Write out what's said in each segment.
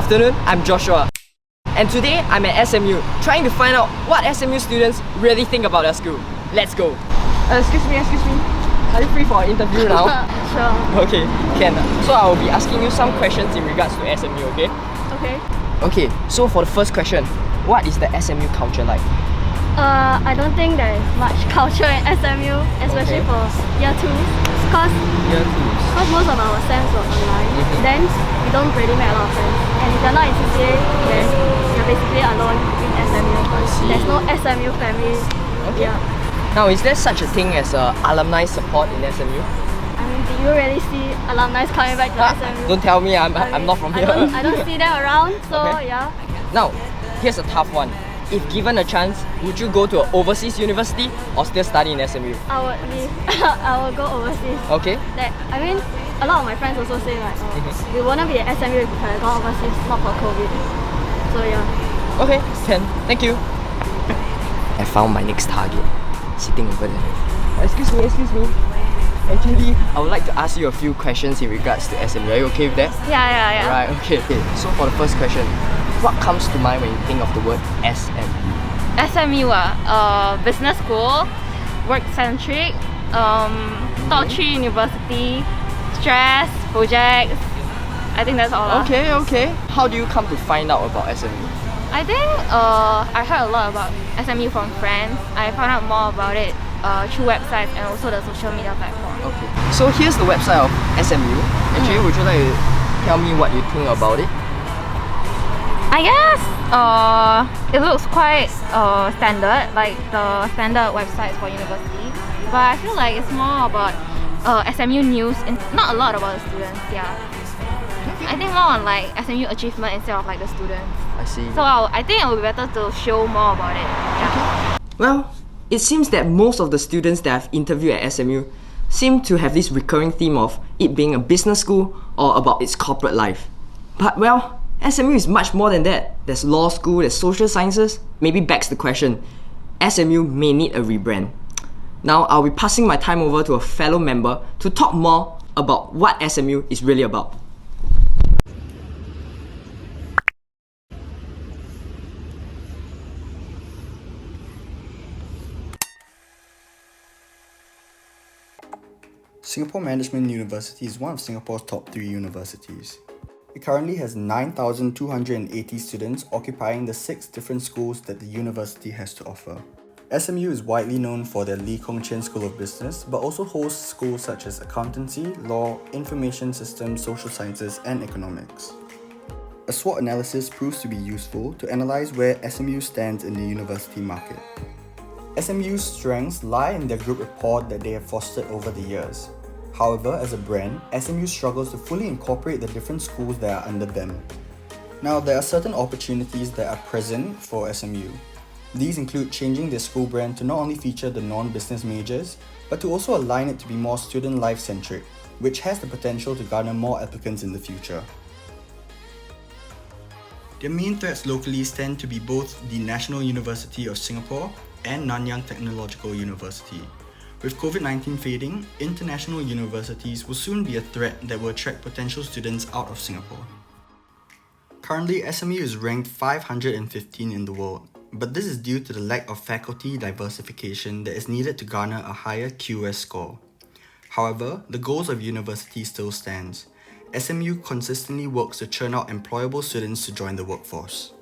afternoon, I'm Joshua. And today I'm at SMU, trying to find out what SMU students really think about their school. Let's go. Excuse me. Are you free for an interview now? Sure. Okay, can. So I will be asking you some questions in regards to SMU, okay? Okay. Okay, so for the first question, what is the SMU culture like? I don't think there is much culture in SMU, especially Okay. for year 2. Cause Year 2s. most of our SEMs were online. Mhm. Then we don't really make a lot of friends. And if you're not in CCA, then you're basically alone in SMU. I see. There's no SMU family. Okay. Yeah. Now, is there such a thing as alumni support in SMU? I mean, do you really see alumni coming back to SMU? Don't tell me, I'm I mean, not from here. I don't see them around, so Okay. yeah. Now, here's a tough one. If given a chance, would you go to an overseas university or still study in SMU? I would leave. I will go overseas. Okay. That I mean, a lot of my friends also say like, we wanna be at SMU if we had gone overseas, not for COVID. So yeah. Okay, can. Thank you. I found my next target. Sitting over there. Excuse me. Actually, I would like to ask you a few questions in regards to SMU. Are you okay with that? Yeah. Right, okay. So for the first question, what comes to mind when you think of the word SMU? SMU business school, work-centric, top 3 university, stress, projects. I think that's all. Okay. How do you come to find out about SMU? I think I heard a lot about SMU from friends. I found out more about it through websites and also the social media platform. Okay. So here's the website of SMU. Actually, would you like to tell me what you think about it? I guess it looks quite standard, like the standard websites for university. But I feel like it's more about SMU news and not a lot about the students. Yeah. I think more on like SMU achievement instead of like the students. I see. So I think it would be better to show more about it. Yeah. Well, it seems that most of the students that I've interviewed at SMU seem to have this recurring theme of it being a business school or about its corporate life. But well, SMU is much more than that. There's law school, there's social sciences. Maybe begs the question, SMU may need a rebrand. Now I'll be passing my time over to a fellow member to talk more about what SMU is really about. Singapore Management University is one of Singapore's top 3 universities. It currently has 9,280 students occupying the 6 different schools that the university has to offer. SMU is widely known for their Lee Kong Chian School of Business, but also hosts schools such as Accountancy, Law, Information Systems, Social Sciences, and Economics. A SWOT analysis proves to be useful to analyze where SMU stands in the university market. SMU's strengths lie in their group rapport that they have fostered over the years. However, as a brand, SMU struggles to fully incorporate the different schools that are under them. Now, there are certain opportunities that are present for SMU. These include changing their school brand to not only feature the non-business majors, but to also align it to be more student life-centric, which has the potential to garner more applicants in the future. Their main threats locally tend to be both the National University of Singapore and Nanyang Technological University. With COVID-19 fading, international universities will soon be a threat that will attract potential students out of Singapore. Currently, SMU is ranked 515 in the world, but this is due to the lack of faculty diversification that is needed to garner a higher QS score. However, the goals of university still stands. SMU consistently works to churn out employable students to join the workforce.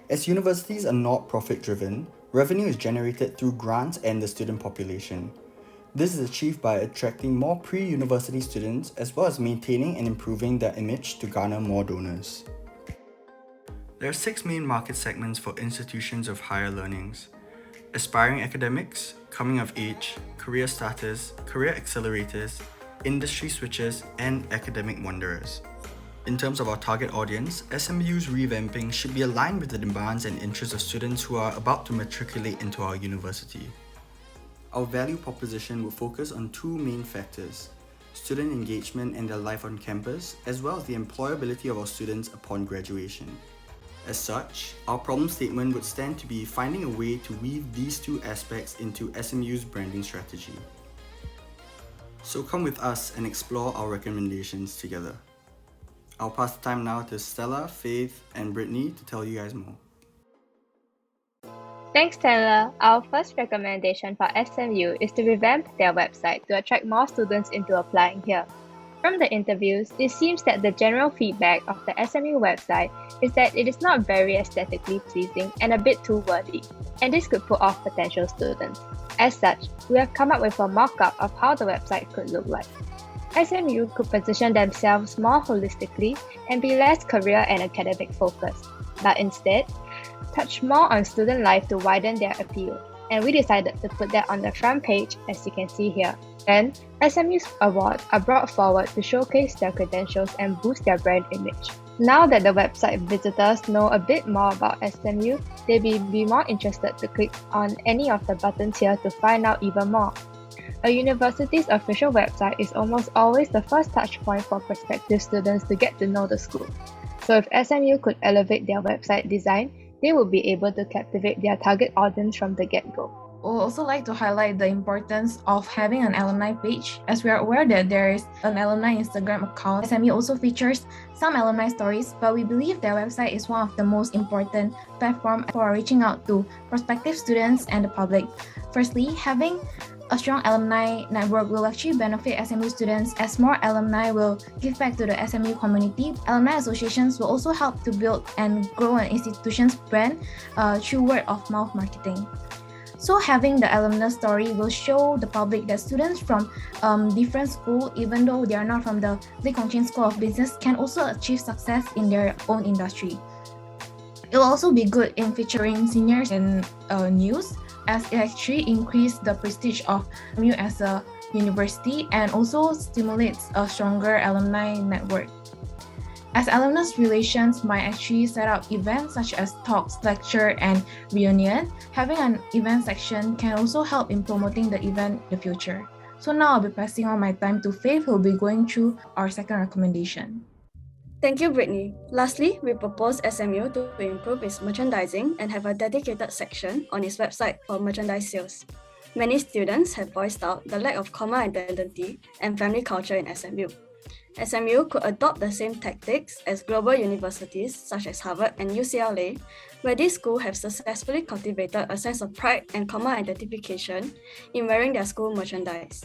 As universities are not profit-driven, revenue is generated through grants and the student population. This is achieved by attracting more pre-university students as well as maintaining and improving their image to garner more donors. There are 6 main market segments for institutions of higher learnings: aspiring academics, coming of age, career starters, career accelerators, industry switchers, and academic wanderers. In terms of our target audience, SMU's revamping should be aligned with the demands and interests of students who are about to matriculate into our university. Our value proposition will focus on 2 main factors: student engagement and their life on campus, as well as the employability of our students upon graduation. As such, our problem statement would stand to be finding a way to weave these 2 aspects into SMU's branding strategy. So come with us and explore our recommendations together. I'll pass the time now to Stella, Faith, and Brittany to tell you guys more. Thanks, Taylor. Our first recommendation for SMU is to revamp their website to attract more students into applying here. From the interviews, it seems that the general feedback of the SMU website is that it is not very aesthetically pleasing and a bit too wordy, and this could put off potential students. As such, we have come up with a mock-up of how the website could look like. SMU could position themselves more holistically and be less career and academic focused, but instead, touch more on student life to widen their appeal, and we decided to put that on the front page as you can see here. Then, SMU's awards are brought forward to showcase their credentials and boost their brand image. Now that the website visitors know a bit more about SMU, they will be more interested to click on any of the buttons here to find out even more. A university's official website is almost always the first touch point for prospective students to get to know the school. So if SMU could elevate their website design, they will be able to captivate their target audience from the get-go. We'll also like to highlight the importance of having an alumni page, as we are aware that there is an alumni Instagram account. SMU also features some alumni stories, but we believe their website is one of the most important platforms for reaching out to prospective students and the public. Firstly, having a strong alumni network will actually benefit SMU students as more alumni will give back to the SMU community. Alumni associations will also help to build and grow an institution's brand through word-of-mouth marketing. So having the alumni story will show the public that students from different schools, even though they are not from the Lee Kong Chian School of Business, can also achieve success in their own industry. It will also be good in featuring seniors in news, as it actually increases the prestige of SMU as a university and also stimulates a stronger alumni network. As alumni relations might actually set up events such as talks, lecture, and reunion, having an event section can also help in promoting the event in the future. So now I'll be passing on my time to Faith, who will be going through our second recommendation. Thank you, Brittany. Lastly, we propose SMU to improve its merchandising and have a dedicated section on its website for merchandise sales. Many students have voiced out the lack of common identity and family culture in SMU. SMU could adopt the same tactics as global universities such as Harvard and UCLA, where these schools have successfully cultivated a sense of pride and common identification in wearing their school merchandise.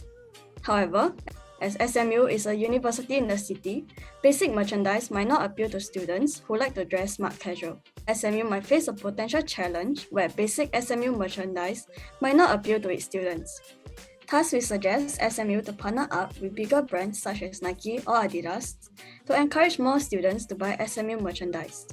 However, as SMU is a university in the city, basic merchandise might not appeal to students who like to dress smart casual. SMU might face a potential challenge where basic SMU merchandise might not appeal to its students. Thus, we suggest SMU to partner up with bigger brands such as Nike or Adidas to encourage more students to buy SMU merchandise.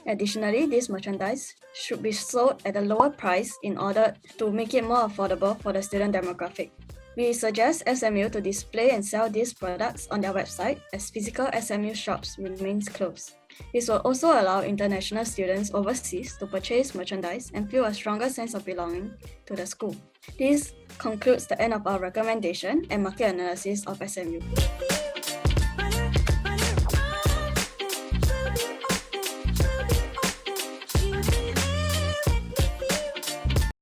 Additionally, this merchandise should be sold at a lower price in order to make it more affordable for the student demographic. We suggest SMU to display and sell these products on their website as physical SMU shops remains closed. This will also allow international students overseas to purchase merchandise and feel a stronger sense of belonging to the school. This concludes the end of our recommendation and market analysis of SMU.